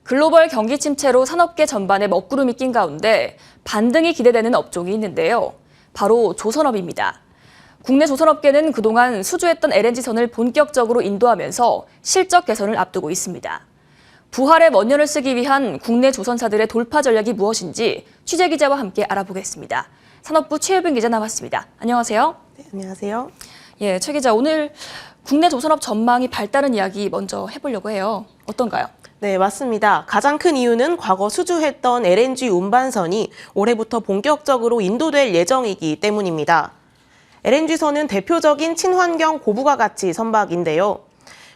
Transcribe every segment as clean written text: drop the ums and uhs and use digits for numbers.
글로벌 경기 침체로 산업계 전반에 먹구름이 낀 가운데 반등이 기대되는 업종이 있는데요. 바로 조선업입니다. 국내 조선업계는 그동안 수주했던 LNG선을 본격적으로 인도하면서 실적 개선을 앞두고 있습니다. 부활의 원년을 쓰기 위한 국내 조선사들의 돌파 전략이 무엇인지 취재기자와 함께 알아보겠습니다. 산업부 최유빈 기자 나왔습니다. 안녕하세요. 네, 안녕하세요. 예, 최 기자, 오늘 국내 조선업 전망이 밝다는 이야기 먼저 해보려고 해요. 어떤가요? 네, 맞습니다. 가장 큰 이유는 과거 수주했던 LNG 운반선이 올해부터 본격적으로 인도될 예정이기 때문입니다. LNG선은 대표적인 친환경 고부가 가치 선박인데요.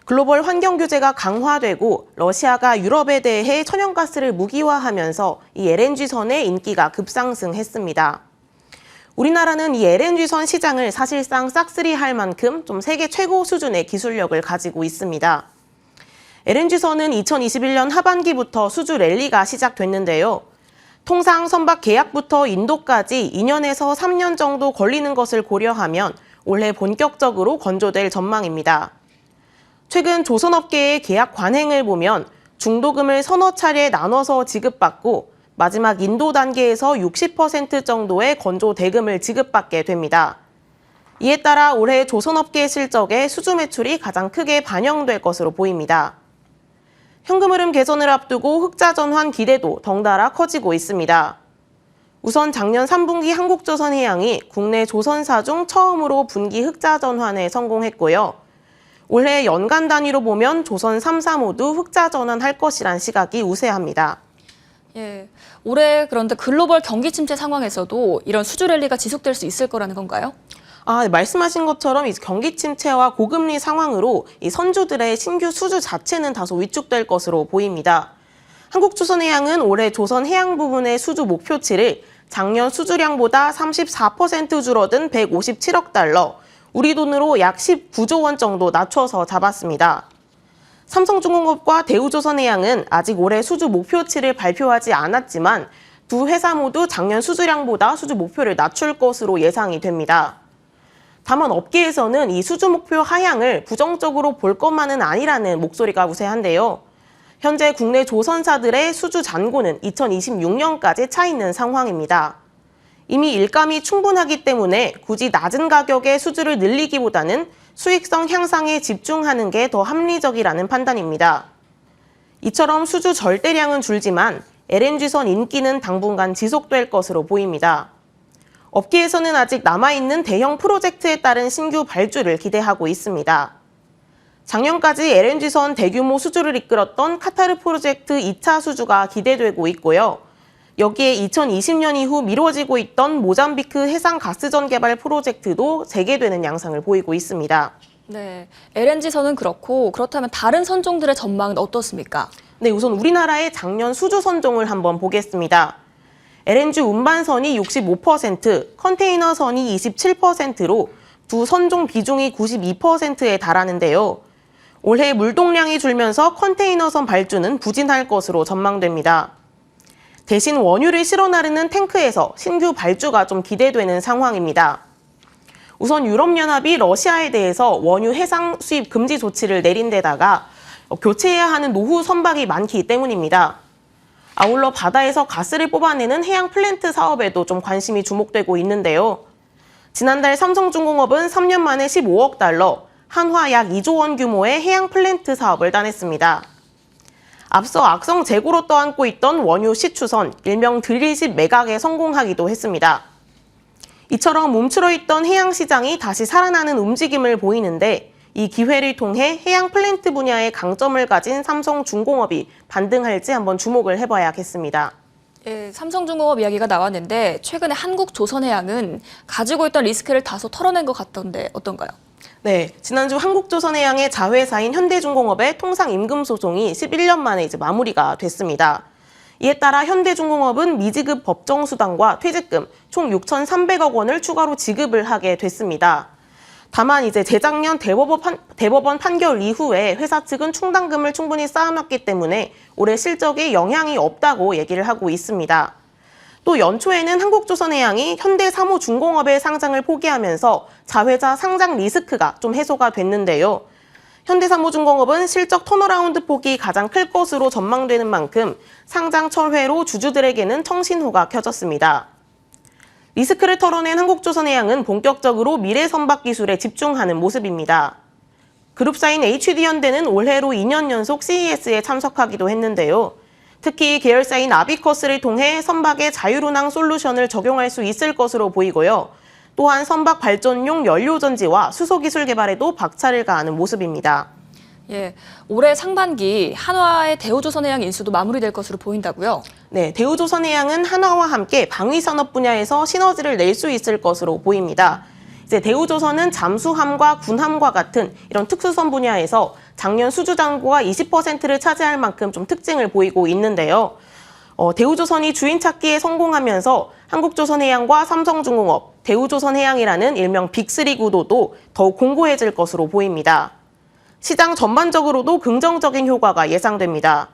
글로벌 환경 규제가 강화되고 러시아가 유럽에 대해 천연가스를 무기화하면서 이 LNG선의 인기가 급상승했습니다. 우리나라는 이 LNG선 시장을 사실상 싹쓸이할 만큼 좀 세계 최고 수준의 기술력을 가지고 있습니다. LNG선은 2021년 하반기부터 수주 랠리가 시작됐는데요. 통상 선박 계약부터 인도까지 2년에서 3년 정도 걸리는 것을 고려하면 올해 본격적으로 건조될 전망입니다. 최근 조선업계의 계약 관행을 보면 중도금을 서너 차례 나눠서 지급받고 마지막 인도 단계에서 60% 정도의 건조 대금을 지급받게 됩니다. 이에 따라 올해 조선업계 실적에 수주 매출이 가장 크게 반영될 것으로 보입니다. 현금 흐름 개선을 앞두고 흑자 전환 기대도 덩달아 커지고 있습니다. 우선 작년 3분기 한국조선해양이 국내 조선사 중 처음으로 분기 흑자 전환에 성공했고요. 올해 연간 단위로 보면 조선 3사 모두 흑자 전환할 것이란 시각이 우세합니다. 예, 올해 그런데 글로벌 경기 침체 상황에서도 이런 수주 랠리가 지속될 수 있을 거라는 건가요? 네, 말씀하신 것처럼 이 경기 침체와 고금리 상황으로 이 선주들의 신규 수주 자체는 다소 위축될 것으로 보입니다. 한국조선해양은 올해 조선해양 부분의 수주 목표치를 작년 수주량보다 34% 줄어든 157억 달러, 우리 돈으로 약 19조 원 정도 낮춰서 잡았습니다. 삼성중공업과 대우조선해양은 아직 올해 수주 목표치를 발표하지 않았지만 두 회사 모두 작년 수주량보다 수주 목표를 낮출 것으로 예상이 됩니다. 다만 업계에서는 이 수주 목표 하향을 부정적으로 볼 것만은 아니라는 목소리가 우세한데요. 현재 국내 조선사들의 수주 잔고는 2026년까지 차 있는 상황입니다. 이미 일감이 충분하기 때문에 굳이 낮은 가격에 수주를 늘리기보다는 수익성 향상에 집중하는 게 더 합리적이라는 판단입니다. 이처럼 수주 절대량은 줄지만 LNG선 인기는 당분간 지속될 것으로 보입니다. 업계에서는 아직 남아있는 대형 프로젝트에 따른 신규 발주를 기대하고 있습니다. 작년까지 LNG선 대규모 수주를 이끌었던 카타르 프로젝트 2차 수주가 기대되고 있고요. 여기에 2020년 이후 미뤄지고 있던 모잠비크 해상가스전 개발 프로젝트도 재개되는 양상을 보이고 있습니다. 네, LNG선은 그렇다면 다른 선종들의 전망은 어떻습니까? 네, 우선 우리나라의 작년 수주 선종을 한번 보겠습니다. LNG 운반선이 65%, 컨테이너선이 27%로 두 선종 비중이 92%에 달하는데요. 올해 물동량이 줄면서 컨테이너선 발주는 부진할 것으로 전망됩니다. 대신 원유를 실어 나르는 탱크에서 신규 발주가 좀 기대되는 상황입니다. 우선 유럽연합이 러시아에 대해서 원유 해상 수입 금지 조치를 내린 데다가 교체해야 하는 노후 선박이 많기 때문입니다. 아울러 바다에서 가스를 뽑아내는 해양 플랜트 사업에도 좀 관심이 주목되고 있는데요. 지난달 삼성중공업은 3년 만에 15억 달러, 한화 약 2조 원 규모의 해양 플랜트 사업을 따냈습니다. 앞서 악성 재고로 떠안고 있던 원유 시추선, 일명 드릴십 매각에 성공하기도 했습니다. 이처럼 멈추어 있던 해양 시장이 다시 살아나는 움직임을 보이는데 이 기회를 통해 해양 플랜트 분야의 강점을 가진 삼성중공업이 반등할지 한번 주목을 해봐야겠습니다. 예, 삼성중공업 이야기가 나왔는데 최근에 한국조선해양은 가지고 있던 리스크를 다소 털어낸 것 같던데 어떤가요? 네, 지난주 한국조선해양의 자회사인 현대중공업의 통상임금소송이 11년 만에 이제 마무리가 됐습니다. 이에 따라 현대중공업은 미지급 법정수당과 퇴직금 총 6,300억 원을 추가로 지급을 하게 됐습니다. 다만 이제 재작년 대법원 판결 이후에 회사 측은 충당금을 충분히 쌓아놨기 때문에 올해 실적에 영향이 없다고 얘기를 하고 있습니다. 또 연초에는 한국조선해양이 현대사무중공업의 상장을 포기하면서 자회사 상장 리스크가 좀 해소가 됐는데요. 현대사무중공업은 실적 턴어라운드 폭이 가장 클 것으로 전망되는 만큼 상장 철회로 주주들에게는 청신호가 켜졌습니다. 리스크를 털어낸 한국조선해양은 본격적으로 미래 선박 기술에 집중하는 모습입니다. 그룹사인 HD현대는 올해로 2년 연속 CES에 참석하기도 했는데요. 특히 계열사인 아비커스를 통해 선박의 자율운항 솔루션을 적용할 수 있을 것으로 보이고요. 또한 선박 발전용 연료전지와 수소기술 개발에도 박차를 가하는 모습입니다. 예, 올해 상반기 한화의 대우조선해양 인수도 마무리될 것으로 보인다고요? 네, 대우조선해양은 한화와 함께 방위산업 분야에서 시너지를 낼 수 있을 것으로 보입니다. 이제 대우조선은 잠수함과 군함과 같은 이런 특수선 분야에서 작년 수주 잔고가 20%를 차지할 만큼 좀 특징을 보이고 있는데요. 대우조선이 주인 찾기에 성공하면서 한국조선해양과 삼성중공업, 대우조선해양이라는 일명 빅3 구도도 더욱 공고해질 것으로 보입니다. 시장 전반적으로도 긍정적인 효과가 예상됩니다.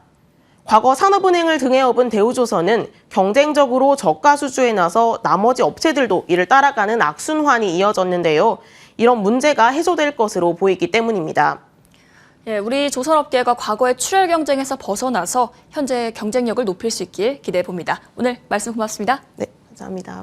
과거 산업은행을 등에 업은 대우조선은 경쟁적으로 저가 수주에 나서 나머지 업체들도 이를 따라가는 악순환이 이어졌는데요. 이런 문제가 해소될 것으로 보이기 때문입니다. 예, 우리 조선업계가 과거의 출혈 경쟁에서 벗어나서 현재 경쟁력을 높일 수 있길 기대해 봅니다. 오늘 말씀 고맙습니다. 네, 감사합니다.